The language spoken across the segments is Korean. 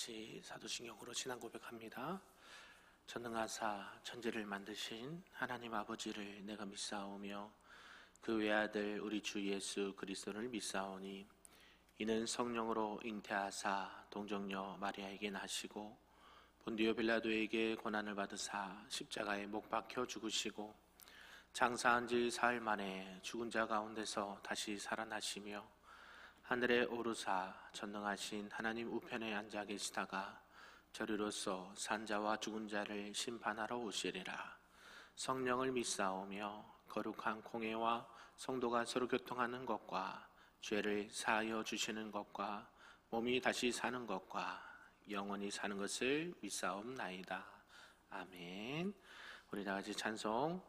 같이 사도신경으로 신앙 고백합니다. 전능하사 천지를 만드신 하나님 아버지를 내가 믿사오며 그 외아들 우리 주 예수 그리스도를 믿사오니 이는 성령으로 잉태하사 동정녀 마리아에게 나시고 본디오 빌라도에게 고난을 받으사 십자가에 못 박혀 죽으시고 장사한 지 사흘 만에 죽은 자 가운데서 다시 살아나시며 하늘에 오르사 전능하신 하나님 우편에 앉아 계시다가 저리로서 산자와 죽은 자를 심판하러 오시리라. 성령을 믿사오며 거룩한 공회와 성도가 서로 교통하는 것과 죄를 사하여 주시는 것과 몸이 다시 사는 것과 영원히 사는 것을 믿사옵나이다. 아멘. 우리 다같이 찬송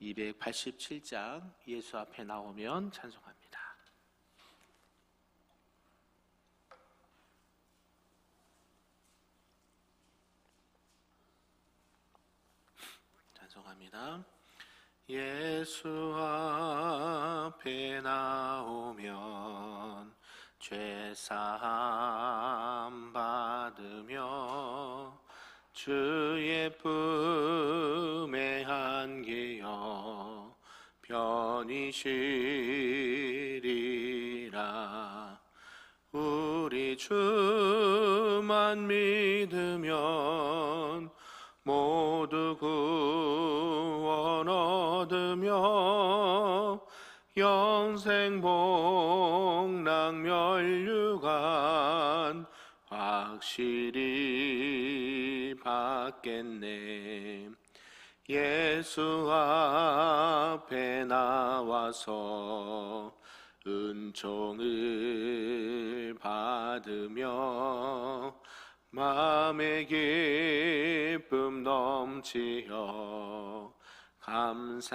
287장 예수 앞에 나오면 찬송합니다. 찬송합니다. 예수 앞에 나오면 죄사함 받으며 주의 품에 안기어 편히 쉬리라. 우리 주만 믿으면 모두 구원 얻으며 영생 복락 멸류관 확실히 받겠네. 예수 앞에 나와서 은총을 받으며 마음의 기쁨 넘치어 감사하리라.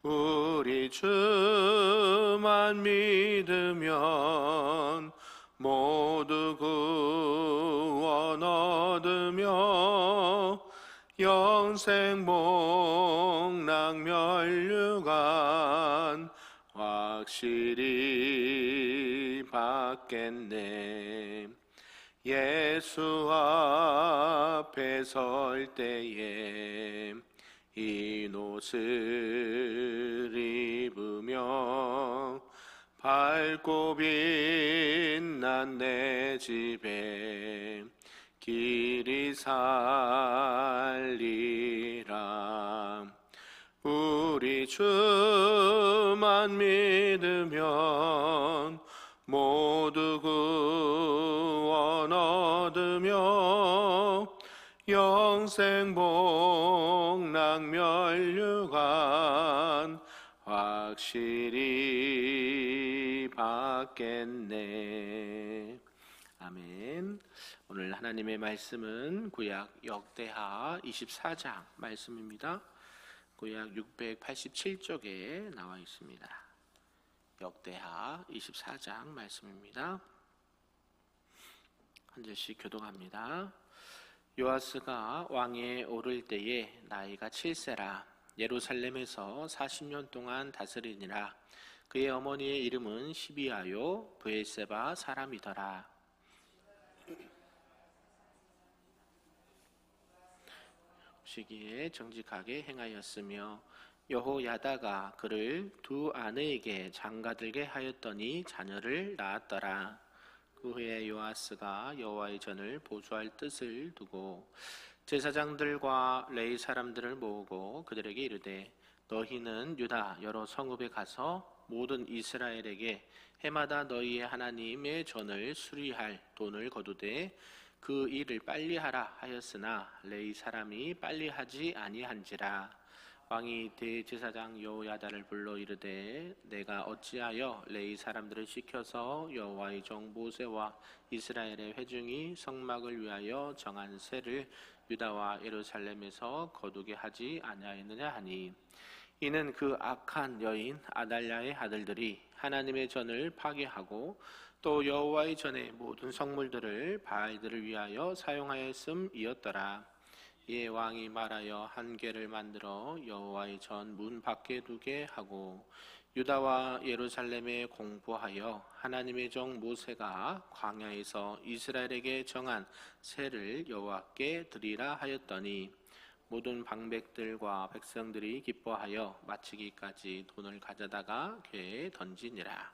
우리 주만 믿으면 모두 구원 얻으며 영생 복락 멸류관 확실히 받겠네. 예수 앞에 설 때에 흰 옷을 입으며 밝고 빛난 내 집에 길이 살리라. 우리 주만 믿으면 모두 구원 얻으며 영생 복락 멸류관 확실히 받겠네. 아멘. 오늘 하나님의 말씀은 구약 역대하 24장 말씀입니다. 구약 687쪽에 나와 있습니다. 역대하 24장 말씀입니다. 한 절씩 교독합니다. 요아스가 왕위에 오를 때에 나이가 7세라. 예루살렘에서 40년 동안 다스리니라. 그의 어머니의 이름은 시비아요 브엘세바 사람이더라. 시기에 정직하게 행하였으며 여호야다가 그를 두 아내에게 장가들게 하였더니 자녀를 낳았더라. 그 후에 요아스가 여호와의 전을 보수할 뜻을 두고 제사장들과 레위 사람들을 모으고 그들에게 이르되 너희는 유다 여러 성읍에 가서 모든 이스라엘에게 해마다 너희의 하나님의 전을 수리할 돈을 거두되 그 일을 빨리 하라 하였으나 레위 사람이 빨리 하지 아니한지라. 왕이 대제사장 여호야다를 불러 이르되 내가 어찌하여 레위 사람들을 시켜서 여호와의 종 모세와 이스라엘의 회중이 성막을 위하여 정한 세를 유다와 예루살렘에서 거두게 하지 아니하였느냐 하니 이는 그 악한 여인 아달랴의 아들들이 하나님의 전을 파괴하고 또 여호와의 전의 모든 성물들을 바알들을 위하여 사용하였음이었더라. 이에 왕이 말하여 한 궤를 만들어 여호와의 전 문 밖에 두게 하고 유다와 예루살렘에 공포하여 하나님의 종 모세가 광야에서 이스라엘에게 정한 세를 여호와께 드리라 하였더니 모든 방백들과 백성들이 기뻐하여 마치기까지 돈을 가져다가 궤에 던지니라.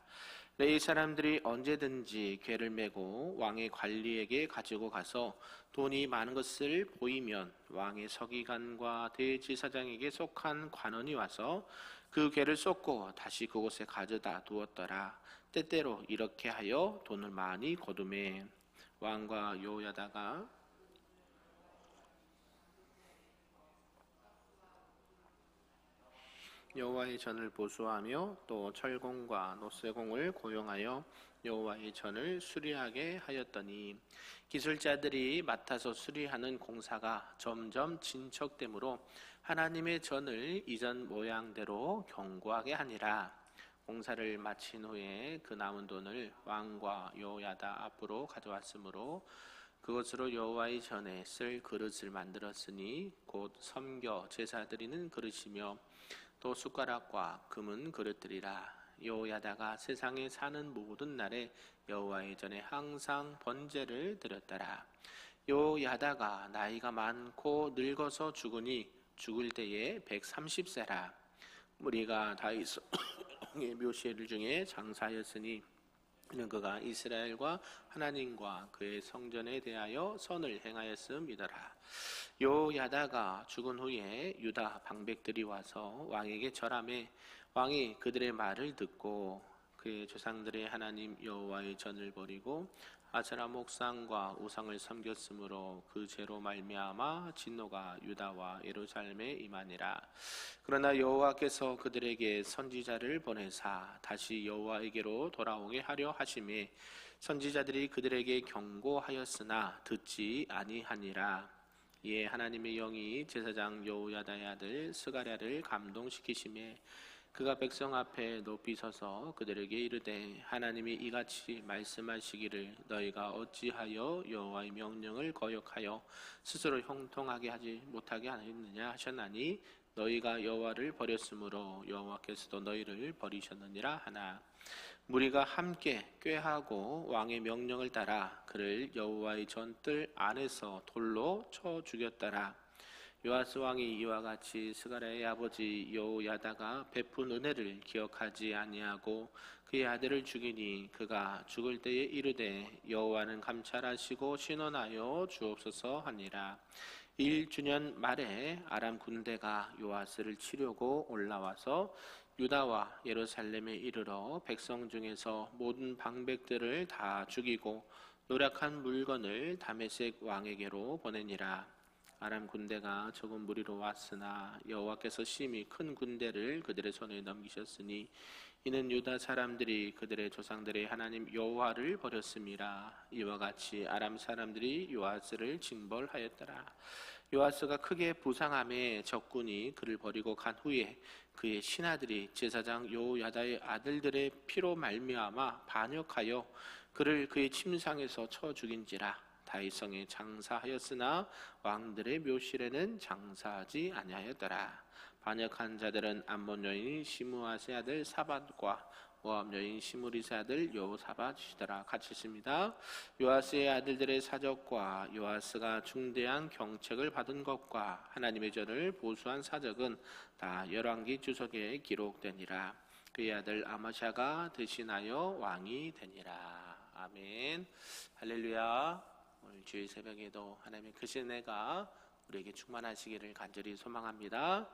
레위 사람들이 언제든지 궤를 메고 왕의 관리에게 가지고 가서 돈이 많은 것을 보이면 왕의 서기관과 대제사장에게 속한 관원이 와서 그 궤를 쏟고 다시 그곳에 가져다 두었더라. 때때로 이렇게 하여 돈을 많이 거두매 왕과 여호야다가 여호와의 전을 보수하며 또 철공과 노쇠공을 고용하여 여호와의 전을 수리하게 하였더니 기술자들이 맡아서 수리하는 공사가 점점 진척되므로 하나님의 전을 이전 모양대로 견고하게 하니라. 공사를 마친 후에 그 남은 돈을 왕과 여호야다 앞으로 가져왔으므로 그것으로 여호와의 전에 쓸 그릇을 만들었으니 곧 섬겨 제사 드리는 그릇이며 또 숟가락과 금은 그릇들이라. 여호야다가 세상에 사는 모든 날에 여호와의 전에 항상 번제를 드렸더라. 여호야다가 나이가 많고 늙어서 죽으니 죽을 때에 130세라. 무리가 다윗 왕의 묘실 중에 장사하였으니 이는 그가 이스라엘과 하나님과 그의 성전에 대하여 선을 행하였음이더라. 여호야다가 죽은 후에 유다 방백들이 와서 왕에게 절하매 왕이 그들의 말을 듣고 그의 조상들의 하나님 여호와의 전을 버리고 아세라 목상과 우상을 섬겼으므로 그 죄로 말미암아 진노가 유다와 예루살렘에 임하니라. 그러나 여호와께서 그들에게 선지자를 보내사 다시 여호와에게로 돌아오게 하려 하심에 선지자들이 그들에게 경고하였으나 듣지 아니하니라. 이에 하나님의 영이 제사장 여호야다의 아들 스가랴를 감동시키심에 그가 백성 앞에 높이 서서 그들에게 이르되 하나님이 이같이 말씀하시기를 너희가 어찌하여 여호와의 명령을 거역하여 스스로 형통하게 하지 못하게 하였느냐 하셨나니 너희가 여호와를 버렸으므로 여호와께서도 너희를 버리셨느니라 하나. 무리가 함께 꾀하고 왕의 명령을 따라 그를 여호와의 전뜰 안에서 돌로 쳐 죽였더라. 요아스 왕이 이와 같이 스가랴의 아버지 여호야다가 베푼 은혜를 기억하지 아니하고 그의 아들을 죽이니 그가 죽을 때에 이르되 여호와는 감찰하시고 신원하여 주옵소서 하니라. 1주년 말에 아람 군대가 요아스를 치려고 올라와서 유다와 예루살렘에 이르러 백성 중에서 모든 방백들을 다 죽이고 노략한 물건을 다메섹 왕에게로 보내니라. 아람 군대가 적은 무리로 왔으나 여호와께서 심히 큰 군대를 그들의 손에 넘기셨으니 이는 유다 사람들이 그들의 조상들의 하나님 여호와를 버렸음이라. 이와 같이 아람 사람들이 요아스를 징벌하였더라. 요아스가 크게 부상함에 적군이 그를 버리고 간 후에 그의 신하들이 제사장 여호야다의 아들들의 피로 말미암아 반역하여 그를 그의 침상에서 쳐 죽인지라. 다윗성에 장사하였으나 왕들의 묘실에는 장사하지 아니하였더라. 반역한 자들은 암몬 여인 시므아세 아들 사밧과 모압 여인 시므리세 아들 여호사밧이시더라. 같이 있습니다. 요아스의 아들들의 사적과 요아스가 중대한 경책을 받은 것과 하나님의 전을 보수한 사적은 다 열왕기 주석에 기록되니라. 그의 아들 아마샤가 대신하여 왕이 되니라. 아멘. 할렐루야. 오늘 주일 새벽에도 하나님의 크신 은혜가 우리에게 충만하시기를 간절히 소망합니다.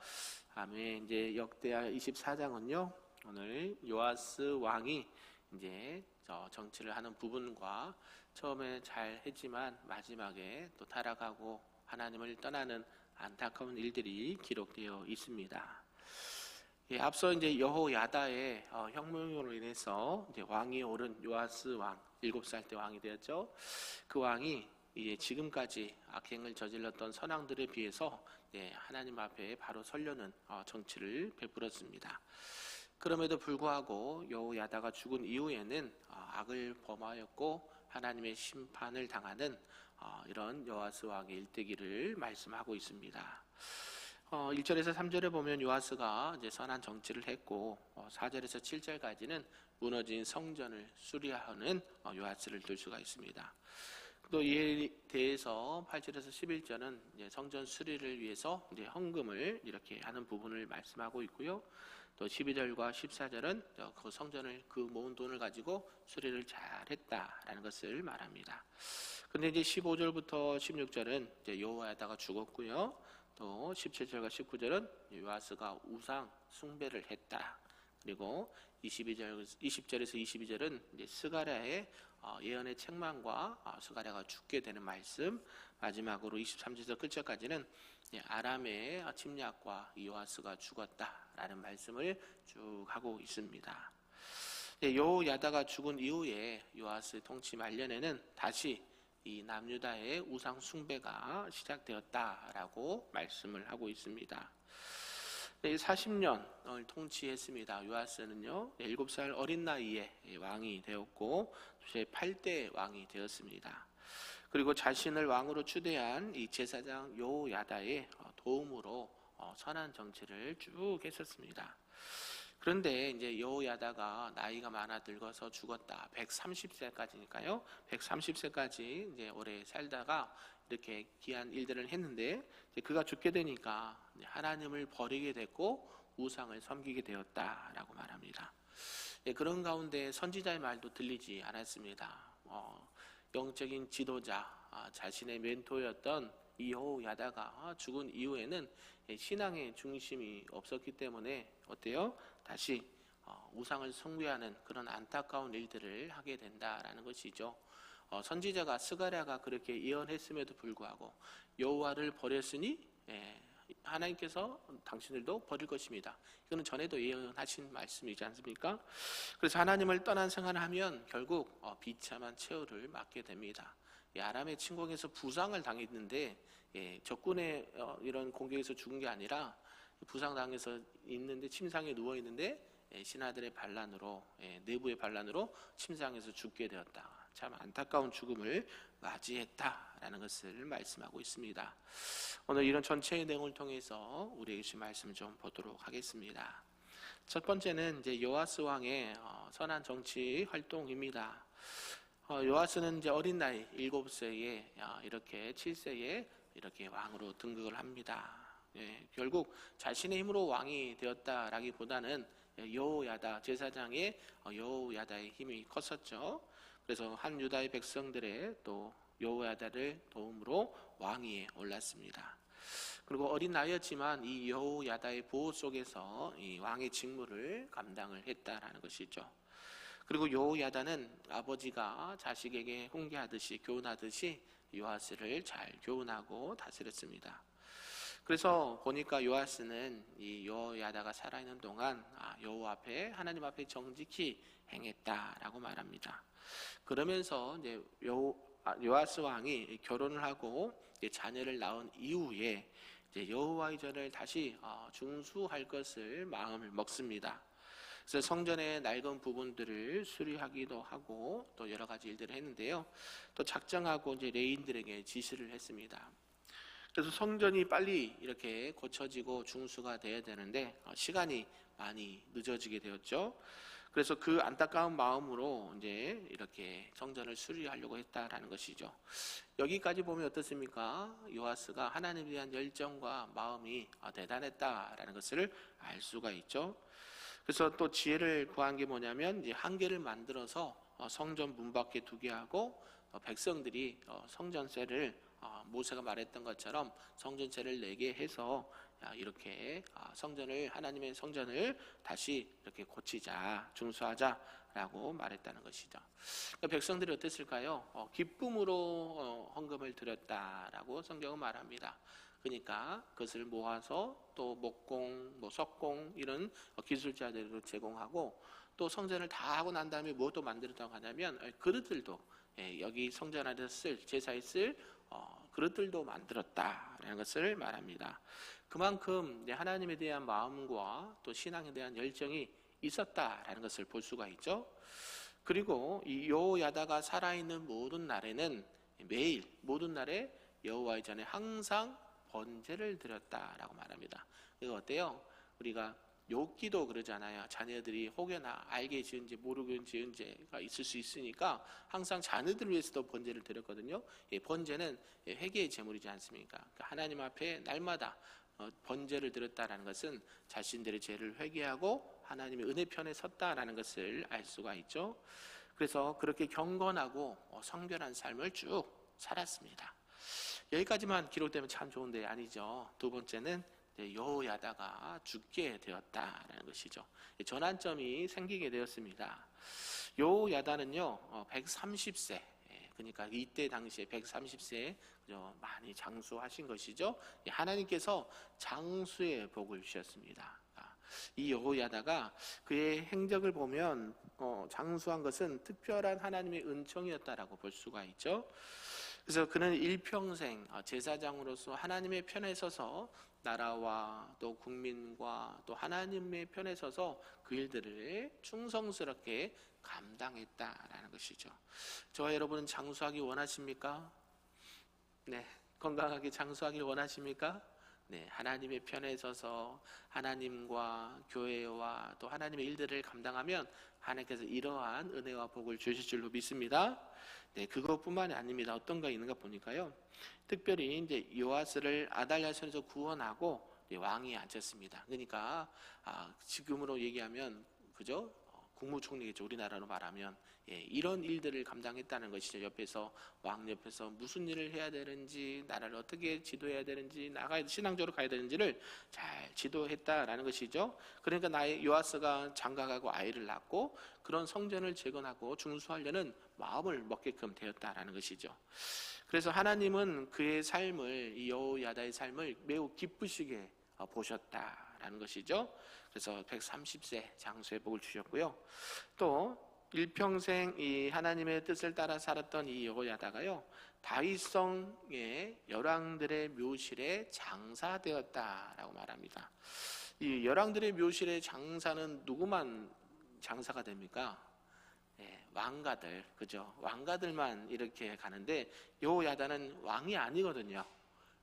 아멘. 이제 역대하 24장은요. 오늘 요아스 왕이 이제 정치를 하는 부분과 처음에 잘 했지만 마지막에 또 타락하고 하나님을 떠나는 안타까운 일들이 기록되어 있습니다. 예, 앞서 이제 여호야다의 혁명으로 인해서 이제 왕이 오른 요아스 왕 7살 때 왕이 되었죠. 그 왕이 이제 지금까지 악행을 저질렀던 선왕들에 비해서 하나님 앞에 바로 서려는 정치를 베풀었습니다. 그럼에도 불구하고 여호야다가 죽은 이후에는 악을 범하였고 하나님의 심판을 당하는 이런 요아스 왕의 일대기를 말씀하고 있습니다. 1절에서 3절에 보면 요아스가 이제 선한 정치를 했고 4절에서 7절까지는 무너진 성전을 수리하는 요아스를 들 수가 있습니다. 또 이에 대해서 8절에서 11절은 이제 성전 수리를 위해서 이제 헌금을 이렇게 하는 부분을 말씀하고 있고요. 또 12절과 14절은 그 성전을 그 모은 돈을 가지고 수리를 잘했다라는 것을 말합니다. 근데 이제 15절부터 16절은 이제 여호야다가 죽었고요. 또 17절과 19절은 요아스가 우상 숭배를 했다. 그리고 20절에서 22절은 이제 스가랴의 예언의 책망과 스가랴가 죽게 되는 말씀, 마지막으로 23절에서 끝절까지는 아람의 침략과 요아스가 죽었다라는 말씀을 쭉 하고 있습니다. 여호야다가 죽은 이후에 요아스의 통치 말년에는 다시 이 남유다의 우상 숭배가 시작되었다라고 말씀을 하고 있습니다. 40년을 통치했습니다. 요아스는요 7살 어린 나이에 왕이 되었고 제 8대 왕이 되었습니다. 그리고 자신을 왕으로 추대한 이 제사장 여호야다의 도움으로 선한 정치를 쭉 했었습니다. 그런데 이제 여호야다가 나이가 많아 늙어서 죽었다. 130세까지니까요. 130세까지 이제 오래 살다가 이렇게 귀한 일들을 했는데 그가 죽게 되니까 하나님을 버리게 됐고 우상을 섬기게 되었다라고 말합니다. 그런 가운데 선지자의 말도 들리지 않았습니다. 영적인 지도자, 자신의 멘토였던 이 여호야다가 죽은 이후에는 신앙의 중심이 없었기 때문에 어때요? 다시 우상을 숭배하는 그런 안타까운 일들을 하게 된다라는 것이죠. 선지자가 스가랴가 그렇게 예언했음에도 불구하고 여호와를 버렸으니 하나님께서 당신들도 버릴 것입니다. 이거는 전에도 예언하신 말씀이지 않습니까? 그래서 하나님을 떠난 생활을 하면 결국 비참한 최후를 맞게 됩니다. 아람의 침공에서 부상을 당했는데 적군의 이런 공격에서 죽은 게 아니라 부상당해서 있는데 침상에 누워 있는데 신하들의 반란으로 내부의 반란으로 침상에서 죽게 되었다. 참 안타까운 죽음을 맞이했다라는 것을 말씀하고 있습니다. 오늘 이런 전체의 내용을 통해서 우리에게 주신 말씀을 좀 보도록 하겠습니다. 첫 번째는 이제 요아스 왕의 선한 정치 활동입니다. 요아스는 이제 어린 나이 7세에 이렇게 7세에 이렇게 왕으로 등극을 합니다. 결국 자신의 힘으로 왕이 되었다라기보다는 여호야다 제사장의 여호야다의 힘이 컸었죠. 그래서 한 유다의 백성들의 또 여호야다를 도움으로 왕위에 올랐습니다. 그리고 어린 나이였지만 이 여호야다의 보호 속에서 이 왕의 직무를 감당을 했다라는 것이죠. 그리고 여호야다는 아버지가 자식에게 훈계하듯이 교훈하듯이 요아스를 잘 교훈하고 다스렸습니다. 그래서 보니까 요아스는 이 여호야다가 살아있는 동안 여호와 앞에 하나님 앞에 정직히 행했다라고 말합니다. 그러면서 이제 요아스 왕이 결혼을 하고 이제 자녀를 낳은 이후에 이제 여호와의 전을 다시 중수할 것을 마음을 먹습니다. 그래서 성전의 낡은 부분들을 수리하기도 하고 또 여러 가지 일들을 했는데요. 또 작정하고 이제 레인들에게 지시를 했습니다. 그래서 성전이 빨리 이렇게 고쳐지고 중수가 돼야 되는데 시간이 많이 늦어지게 되었죠. 그래서 그 안타까운 마음으로 이제 이렇게 성전을 수리하려고 했다라는 것이죠. 여기까지 보면 어떻습니까? 요아스가 하나님에 대한 열정과 마음이 대단했다라는 것을 알 수가 있죠. 그래서 또 지혜를 구한 게 뭐냐면 이제 한 개를 만들어서 성전 문 밖에 두게 하고 백성들이 성전세를 모세가 말했던 것처럼 성전세를 내게 해서 이렇게 하나님의 성전을 다시 이렇게 고치자, 중수하자라고 말했다는 것이죠. 그러니까 백성들이 어땠을까요? 기쁨으로 헌금을 드렸다라고 성경은 말합니다. 그러니까 그것을 모아서 또 목공, 석공 이런 기술자들로 제공하고 또 성전을 다 하고 난 다음에 무엇도 만들었다고 하냐면 그릇들도 여기 성전 안에서 쓸 제사에 쓸 그릇들도 만들었다라는 것을 말합니다. 그만큼 하나님에 대한 마음과 또 신앙에 대한 열정이 있었다라는 것을 볼 수가 있죠. 그리고 이 여호야다가 살아있는 모든 날에는 매일 모든 날에 여호와의 전에 항상 번제를 드렸다라고 말합니다. 이거 어때요? 우리가 욥기도 그러잖아요. 자녀들이 혹여나 알게 지은지 모르게 지은지가 있을 수 있으니까 항상 자녀들을 위해서도 번제를 드렸거든요. 번제는 회개의 제물이지 않습니까? 그러니까 하나님 앞에 날마다 번제를 드렸다라는 것은 자신들의 죄를 회개하고 하나님의 은혜 편에 섰다라는 것을 알 수가 있죠. 그래서 그렇게 경건하고 성결한 삶을 쭉 살았습니다. 여기까지만 기록되면 참 좋은데 아니죠. 두 번째는 여호야다가 죽게 되었다라는 것이죠. 전환점이 생기게 되었습니다. 여호야다는요 130세, 그러니까 이때 당시에 130세 많이 장수하신 것이죠. 하나님께서 장수의 복을 주셨습니다. 이 여호야다가 그의 행적을 보면 장수한 것은 특별한 하나님의 은총이었다라고 볼 수가 있죠. 그래서 그는 일평생 제사장으로서 하나님의 편에 서서 나라와 또 국민과 또 하나님의 편에 서서 그 일들을 충성스럽게 감당했다라는 것이죠. 저와 여러분은 장수하기 원하십니까? 네, 건강하게 장수하길 원하십니까? 네, 하나님의 편에 서서 하나님과 교회와 또 하나님의 일들을 감당하면 하나님께서 이러한 은혜와 복을 주실 줄로 믿습니다. 네, 그것뿐만이 아닙니다. 어떤 거 있는가 보니까요. 특별히 이제 요아스를 아달랴 손에서 구원하고 왕위에 앉혔습니다. 그러니까 지금으로 얘기하면 그죠? 국무총리겠죠. 우리나라로 말하면 이런 일들을 감당했다는 것이죠. 옆에서 왕 옆에서 무슨 일을 해야 되는지, 나라를 어떻게 지도해야 되는지, 나가야 신앙적으로 가야 되는지를 잘 지도했다라는 것이죠. 그러니까 나의 요아스가 장가가고 아이를 낳고 그런 성전을 재건하고 중수하려는 마음을 먹게끔 되었다라는 것이죠. 그래서 하나님은 그의 삶을, 이 여호야다의 삶을 매우 기쁘시게 보셨다라는 것이죠. 그래서 130세 장수의 복을 주셨고요. 또 일평생 이 하나님의 뜻을 따라 살았던 이 여호야다가요, 다윗성의 열왕들의 묘실에 장사되었다라고 말합니다. 이 열왕들의 묘실의 장사는 누구만 장사가 됩니까? 왕가들, 그죠? 왕가들만 이렇게 가는데 여호야다는 왕이 아니거든요.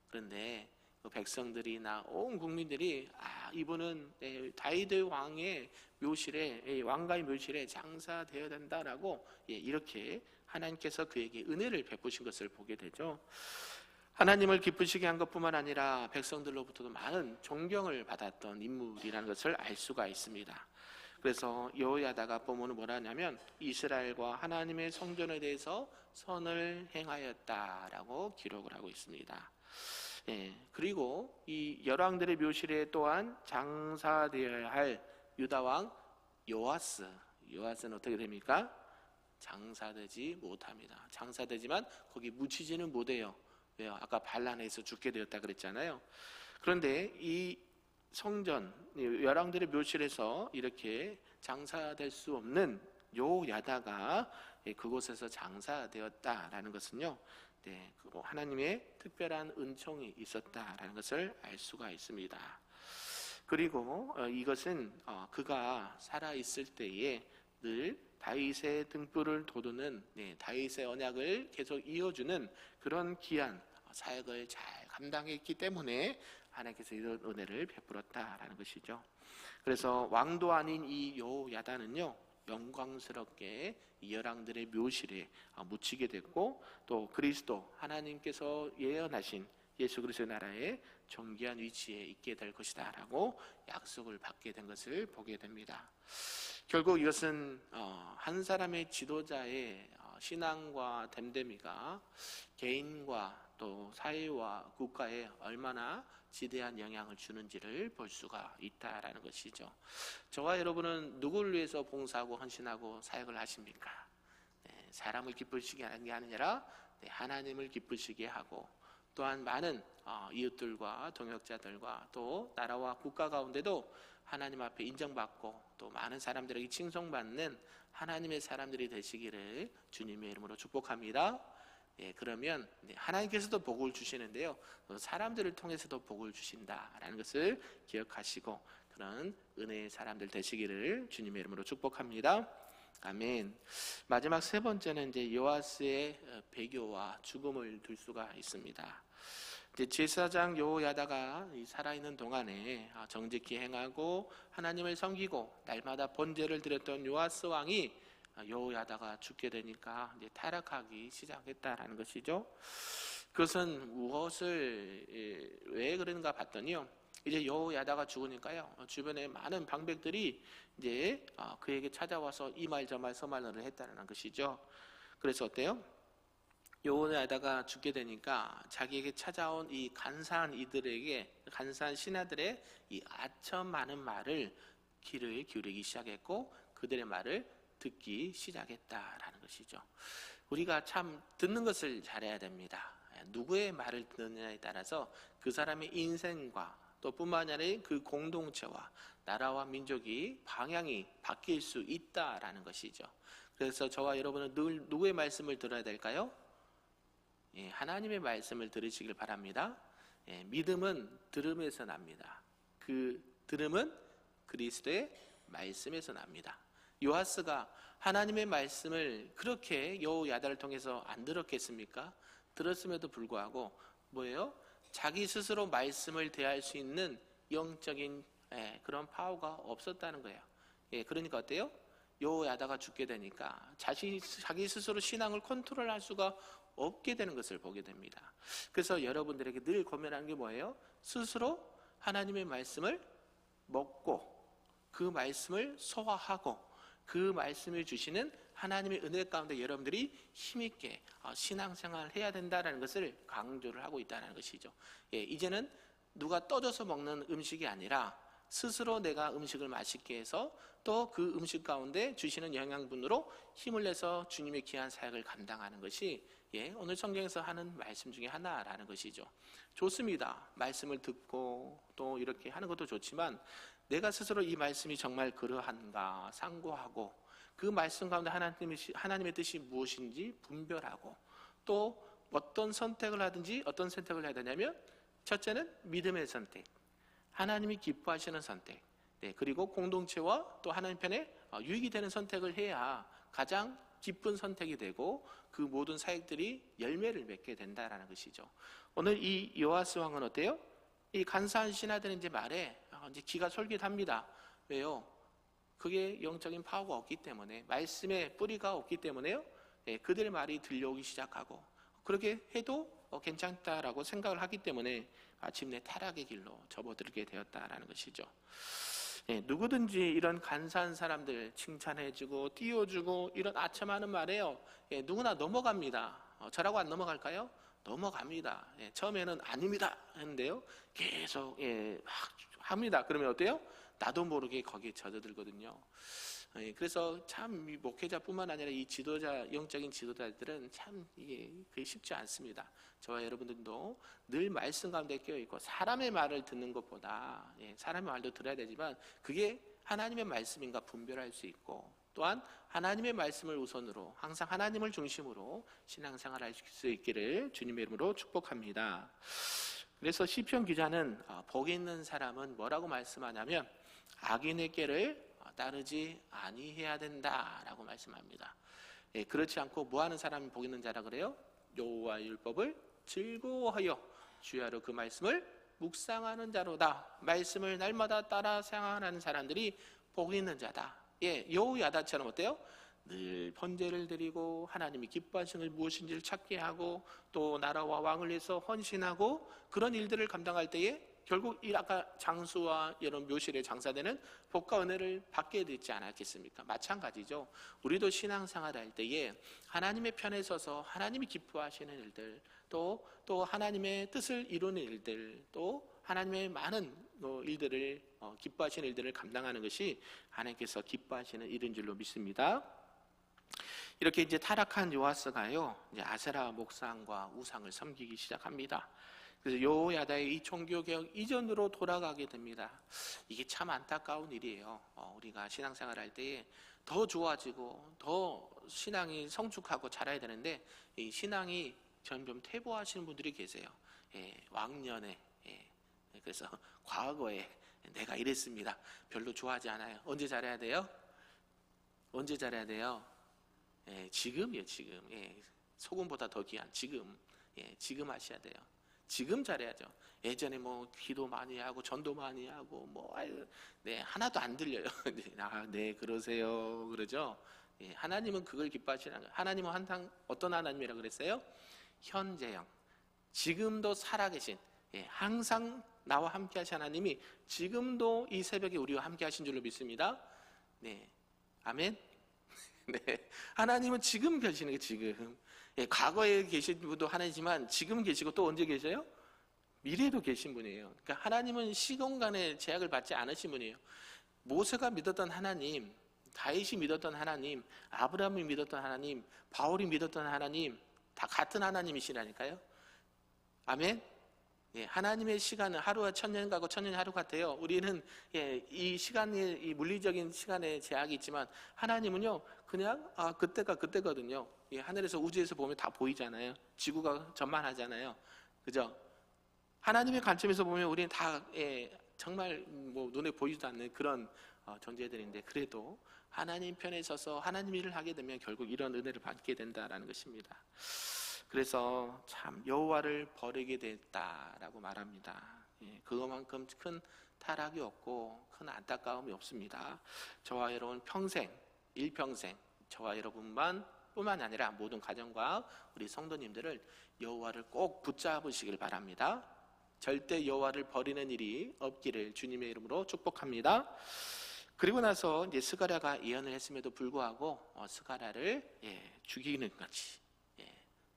그런데 백성들이나 온 국민들이 이분은 다윗 왕의 묘실에, 왕가의 묘실에 장사되어야 된다라고 이렇게 하나님께서 그에게 은혜를 베푸신 것을 보게 되죠. 하나님을 기쁘시게 한 것뿐만 아니라 백성들로부터도 많은 존경을 받았던 인물이라는 것을 알 수가 있습니다. 그래서 여호야다가 보면 뭐라 하냐면 이스라엘과 하나님의 성전에 대해서 선을 행하였다라고 기록을 하고 있습니다. 그리고 이 열왕들의 묘실에 또한 장사되어야 할 유다왕 요아스는 어떻게 됩니까? 장사되지 못합니다. 장사되지만 거기 묻히지는 못해요. 왜요? 아까 반란에서 죽게 되었다 그랬잖아요. 그런데 이 성전, 열왕들의 묘실에서 이렇게 장사될 수 없는 여호야다가 그곳에서 장사되었다라는 것은요, 하나님의 특별한 은총이 있었다라는 것을 알 수가 있습니다. 그리고 이것은 그가 살아 있을 때에 늘 다윗의 등불을 돋우는 다윗의 언약을 계속 이어주는 그런 귀한 사역을 잘 감당했기 때문에 하나님께서 이런 은혜를 베풀었다라는 것이죠. 그래서 왕도 아닌 이 여호야다는요, 영광스럽게 이 열왕들의 묘실에 묻히게 됐고, 또 그리스도 하나님께서 예언하신 예수 그리스도의 나라에 존귀한 위치에 있게 될 것이다 라고 약속을 받게 된 것을 보게 됩니다. 결국 이것은 한 사람의 지도자의 신앙과 됨됨이가 개인과 또 사회와 국가에 얼마나 지대한 영향을 주는지를 볼 수가 있다라는 것이죠. 저와 여러분은 누구를 위해서 봉사하고 헌신하고 사역을 하십니까? 사람을 기쁘시게 하는 게 아니라 하나님을 기쁘시게 하고, 또한 많은 이웃들과 동역자들과 또 나라와 국가 가운데도 하나님 앞에 인정받고 또 많은 사람들에게 칭송받는 하나님의 사람들이 되시기를 주님의 이름으로 축복합니다. 그러면 하나님께서도 복을 주시는데요, 사람들을 통해서도 복을 주신다라는 것을 기억하시고 그런 은혜의 사람들 되시기를 주님의 이름으로 축복합니다. 아멘. 마지막 세 번째는 이제 요아스의 배교와 죽음을 둘 수가 있습니다. 이제 제사장 여호야다가 살아있는 동안에 정직히 행하고 하나님을 섬기고 날마다 번제를 드렸던 요아스 왕이 여호야다가 죽게 되니까 이제 타락하기 시작했다라는 것이죠. 그것은 무엇을 왜 그런가 봤더니요. 이제 여호야다가 죽으니까요. 주변에 많은 방백들이 이제 그에게 찾아와서 이 말 저 말 서말을 했다는 것이죠. 그래서 어때요? 여호야다가 죽게 되니까 자기에게 찾아온 이 간사한 이들에게 간사한 신하들의 이 아첨 많은 말을 귀를 기울이기 시작했고 그들의 말을 듣기 시작했다라는 것이죠. 우리가 참 듣는 것을 잘해야 됩니다. 누구의 말을 듣느냐에 따라서 그 사람의 인생과 또 뿐만 아니라 그 공동체와 나라와 민족이 방향이 바뀔 수 있다라는 것이죠. 그래서 저와 여러분은 늘 누구의 말씀을 들어야 될까요? 하나님의 말씀을 들으시길 바랍니다. 믿음은 들음에서 납니다. 그 들음은 그리스도의 말씀에서 납니다. 요아스가 하나님의 말씀을 그렇게 여호야다를 통해서 안 들었겠습니까? 들었음에도 불구하고 뭐예요? 자기 스스로 말씀을 대할 수 있는 영적인 그런 파워가 없었다는 거예요. 그러니까 어때요? 여호야다가 죽게 되니까 자기 스스로 신앙을 컨트롤할 수가 없게 되는 것을 보게 됩니다. 그래서 여러분들에게 늘 고민하는 게 뭐예요? 스스로 하나님의 말씀을 먹고 그 말씀을 소화하고 그 말씀을 주시는 하나님의 은혜 가운데 여러분들이 힘있게 신앙생활을 해야 된다는 것을 강조를 하고 있다는 것이죠. 이제는 누가 떠줘서 먹는 음식이 아니라 스스로 내가 음식을 맛있게 해서 또 그 음식 가운데 주시는 영양분으로 힘을 내서 주님의 귀한 사역을 감당하는 것이 오늘 성경에서 하는 말씀 중에 하나라는 것이죠. 좋습니다. 말씀을 듣고 또 이렇게 하는 것도 좋지만 내가 스스로 이 말씀이 정말 그러한가 상고하고 그 말씀 가운데 하나님의 뜻이 무엇인지 분별하고 또 어떤 선택을 하든지 어떤 선택을 해야 되냐면 첫째는 믿음의 선택, 하나님이 기뻐하시는 선택, 그리고 공동체와 또 하나님 편에 유익이 되는 선택을 해야 가장 기쁜 선택이 되고 그 모든 사역들이 열매를 맺게 된다라는 것이죠. 오늘 이 요아스 왕은 어때요? 이 간사한 신하들의 이제 말에 이제 귀가 솔깃합니다. 왜요? 그게 영적인 파워가 없기 때문에 말씀의 뿌리가 없기 때문에요. 그들의 말이 들려오기 시작하고 그렇게 해도 괜찮다라고 생각을 하기 때문에 마침내 타락의 길로 접어들게 되었다라는 것이죠. 누구든지 이런 간사한 사람들 칭찬해주고 띄워주고 이런 아첨하는 말에요. 누구나 넘어갑니다. 저라고 안 넘어갈까요? 넘어갑니다. 처음에는 아닙니다 했는데요. 계속 막 합니다. 그러면 어때요? 나도 모르게 거기에 젖어들거든요. 그래서 참 목회자뿐만 아니라 이 지도자, 영적인 지도자들은 참 이게 쉽지 않습니다. 저와 여러분들도 늘 말씀 가운데 끼어있고 사람의 말을 듣는 것보다 사람의 말도 들어야 되지만 그게 하나님의 말씀인가 분별할 수 있고 또한 하나님의 말씀을 우선으로 항상 하나님을 중심으로 신앙생활할 수 있기를 주님의 이름으로 축복합니다. 그래서 시편 기자는 복이 있는 사람은 뭐라고 말씀하냐면 악인의 꾀를 따르지 아니해야 된다라고 말씀합니다. 그렇지 않고 뭐하는 사람이 복 있는 자라 그래요? 여호와의 율법을 즐거워하여 주야로 그 말씀을 묵상하는 자로다. 말씀을 날마다 따라 생활하는 사람들이 복 있는 자다. 여호야다처럼 어때요? 늘 번제를 드리고 하나님이 기뻐하시는 것이 무엇인지를 찾게 하고 또 나라와 왕을 위해서 헌신하고 그런 일들을 감당할 때에 결국 이 아까 장수와 이런 묘실에 장사되는 복과 은혜를 받게 되지 않았겠습니까? 마찬가지죠. 우리도 신앙생활할 때에 하나님의 편에 서서 하나님이 기뻐하시는 일들 또 하나님의 뜻을 이루는 일들 또 하나님의 많은 일들을 기뻐하시는 일들을 감당하는 것이 하나님께서 기뻐하시는 일인 줄로 믿습니다. 이렇게 이제 타락한 요아스가요 이제 아세라 목상과 우상을 섬기기 시작합니다. 그래서 여호야다의 이 종교개혁 이전으로 돌아가게 됩니다. 이게 참 안타까운 일이에요. 우리가 신앙생활할 때에 더 좋아지고 더 신앙이 성숙하고 자라야 되는데 이 신앙이 점점 퇴보하시는 분들이 계세요. 왕년에 그래서 과거에 내가 이랬습니다. 별로 좋아하지 않아요. 언제 잘해야 돼요? 언제 잘해야 돼요? 지금이요, 지금. 소금보다 더 귀한 지금. 지금 하셔야 돼요. 지금 잘해야죠. 예전에 뭐 기도 많이 하고 전도 많이 하고 뭐 아유, 네 하나도 안 들려요. 네 그러세요 그러죠. 예, 하나님은 그걸 기뻐하시는 거예요. 하나님은 항상 어떤 하나님이라 그랬어요? 현재형, 지금도 살아계신, 예, 항상 나와 함께 하신 하나님이 지금도 이 새벽에 우리와 함께 하신 줄로 믿습니다. 네, 아멘. 네, 하나님은 지금 계시는 게 지금. 예, 과거에 계신 분도 하나님이지만 지금 계시고 또 언제 계셔요? 미래도 계신 분이에요. 그러니까 하나님은 시공간의 제약을 받지 않으신 분이에요. 모세가 믿었던 하나님, 다윗이 믿었던 하나님, 아브라함이 믿었던 하나님, 바울이 믿었던 하나님 다 같은 하나님이시라니까요. 아멘. 예, 하나님의 시간은 하루가 천년 가고 천년이 하루 같아요. 우리는 예, 이 시간에 이 물리적인 시간에 제약이 있지만 하나님은요 그냥 그때가 그때거든요. 예, 하늘에서 우주에서 보면 다 보이잖아요. 지구가 전만하잖아요. 그죠? 하나님의 관점에서 보면 우리는 다 예, 정말 뭐 눈에 보이지도 않는 그런 존재들인데 그래도 하나님 편에 서서 하나님 일을 하게 되면 결국 이런 은혜를 받게 된다라는 것입니다. 그래서 참 여호와를 버리게 됐다라고 말합니다. 예, 그것만큼 큰 타락이 없고 큰 안타까움이 없습니다. 저와 여러분 평생, 일평생 저와 여러분만 뿐만 아니라 모든 가정과 우리 성도님들을 여호와를 꼭 붙잡으시길 바랍니다. 절대 여호와를 버리는 일이 없기를 주님의 이름으로 축복합니다. 그리고 나서 이제 스가랴가 예언을 했음에도 불구하고 스가랴를 죽이는까지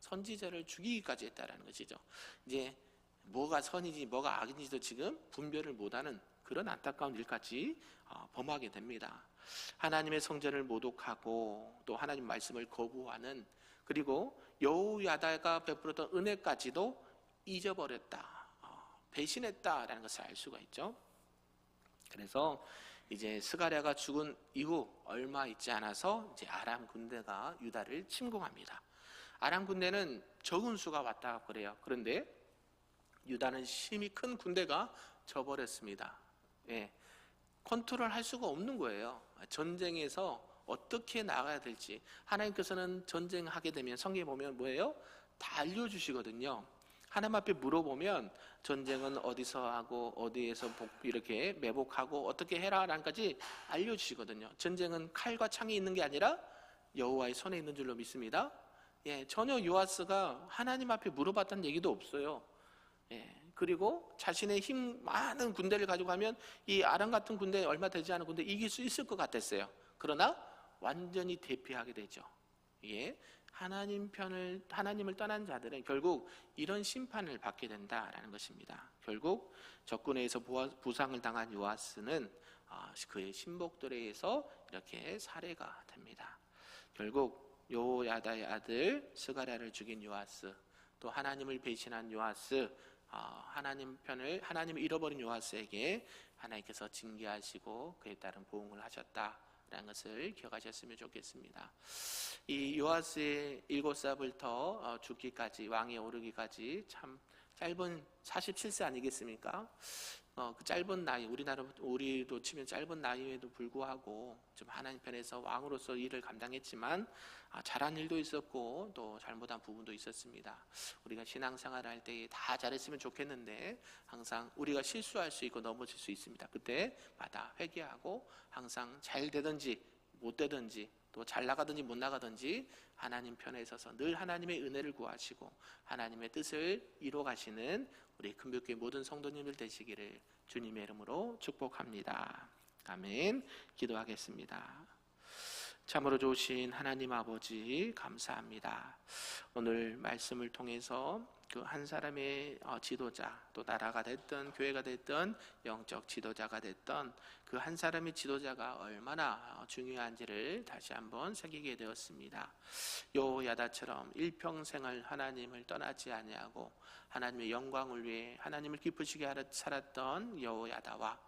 선지자를 죽이기까지 했다라는 것이죠. 이제 뭐가 선이지 뭐가 악인지도 지금 분별을 못하는 그런 안타까운 일까지 범하게 됩니다. 하나님의 성전을 모독하고 또 하나님 말씀을 거부하는 그리고 여호야다가 베풀었던 은혜까지도 잊어버렸다, 배신했다라는 것을 알 수가 있죠. 그래서 이제 스가랴가 죽은 이후 얼마 있지 않아서 이제 아람 군대가 유다를 침공합니다. 아람 군대는 적은 수가 왔다 그래요. 그런데 유다는 힘이 큰 군대가 져버렸습니다. 예, 컨트롤할 수가 없는 거예요. 전쟁에서 어떻게 나가야 될지 하나님께서는 전쟁하게 되면 성경에 보면 뭐예요? 다 알려주시거든요. 하나님 앞에 물어보면 전쟁은 어디서 하고 어디에서 이렇게 매복하고 어떻게 해라라는까지 알려주시거든요. 전쟁은 칼과 창이 있는 게 아니라 여호와의 손에 있는 줄로 믿습니다. 예, 전혀 요아스가 하나님 앞에 물어봤다는 얘기도 없어요. 예, 그리고 자신의 힘 많은 군대를 가지고 가면 이 아람 같은 군대 얼마 되지 않은 군대 이길 수 있을 것 같았어요. 그러나 완전히 대피하게 되죠. 예, 하나님을 떠난 자들은 결국 이런 심판을 받게 된다라는 것입니다. 결국 적군에 의해서 부상을 당한 요아스는 그의 신복들에 의해서 이렇게 살해가 됩니다. 결국 여호야다의 아들 스가랴를 죽인 요아스, 또 하나님을 배신한 요아스, 하나님을 잃어버린 요아스에게 하나님께서 징계하시고 그에 따른 보응을 하셨다라는 것을 기억하셨으면 좋겠습니다. 이 요아스의 7살부터 죽기까지, 왕에 오르기까지 참 짧은 47세 아니겠습니까? 그 짧은 나이, 우리도 치면 짧은 나이에도 불구하고 좀 하나님 편에서 왕으로서 일을 감당했지만 잘한 일도 있었고 또 잘못한 부분도 있었습니다. 우리가 신앙생활을 할 때 다 잘했으면 좋겠는데 항상 우리가 실수할 수 있고 넘어질 수 있습니다. 그때마다 회개하고 항상 잘 되든지 못 되든지 또 잘 나가든지 못 나가든지 하나님 편에 서서 늘 하나님의 은혜를 구하시고 하나님의 뜻을 이루어 가시는 우리 금빛교회 모든 성도님들 되시기를 주님의 이름으로 축복합니다. 아멘. 기도하겠습니다. 참으로 좋으신 하나님 아버지 감사합니다. 오늘 말씀을 통해서 그 한 사람의 지도자, 또 나라가 됐든 교회가 됐든 영적 지도자가 됐던 그 한 사람의 지도자가 얼마나 중요한지를 다시 한번 새기게 되었습니다. 여호야다처럼 일평생을 하나님을 떠나지 아니하고 하나님의 영광을 위해 하나님을 기쁘시게 하려 살았던 여호야다와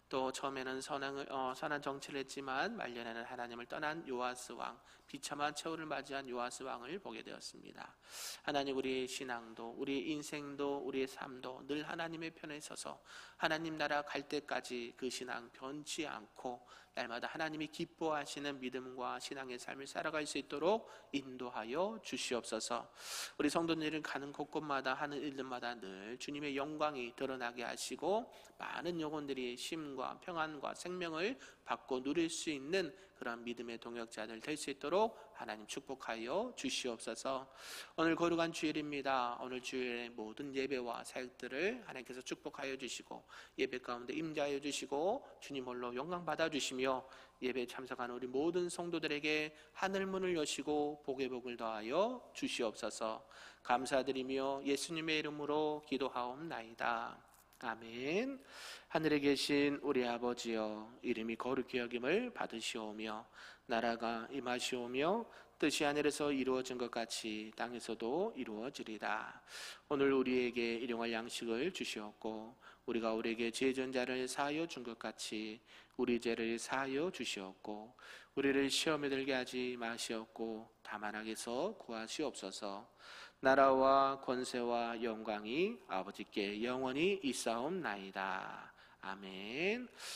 또 처음에는 선한 정치를 했지만 말년에는 하나님을 떠난 요아스 왕, 비참한 최후를 맞이한 요아스 왕을 보게 되었습니다. 하나님, 우리의 신앙도 우리의 인생도 우리의 삶도 늘 하나님의 편에 서서 하나님 나라 갈 때까지 그 신앙 변치 않고 날마다 하나님이 기뻐하시는 믿음과 신앙의 삶을 살아갈 수 있도록 인도하여 주시옵소서. 우리 성도님들은 가는 곳곳마다 하는 일들마다 늘 주님의 영광이 드러나게 하시고 많은 영혼들이 쉼과 평안과 생명을 받고 누릴 수 있는 그런 믿음의 동역자들 될 수 있도록 하나님 축복하여 주시옵소서. 오늘 거룩한 주일입니다. 오늘 주일의 모든 예배와 사역들을 하나님께서 축복하여 주시고 예배 가운데 임재하여 주시고 주님 홀로 영광 받아 주시며 예배에 참석하는 우리 모든 성도들에게 하늘 문을 여시고 복의 복을 더하여 주시옵소서. 감사드리며 예수님의 이름으로 기도하옵나이다. 아멘. 하늘에 계신 우리 아버지여, 이름이 거룩히 여김을 받으시오며 나라가 임하시오며 뜻이 하늘에서 이루어진 것 같이 땅에서도 이루어지리다. 오늘 우리에게 일용할 양식을 주시옵고 우리가 우리에게 죄 지은 자를 사하여 준 것 같이 우리 죄를 사하여 주시옵고 우리를 시험에 들게 하지 마시옵고 다만 악에서 구하시옵소서. 나라와 권세와 영광이 아버지께 영원히 있사옵나이다. 아멘.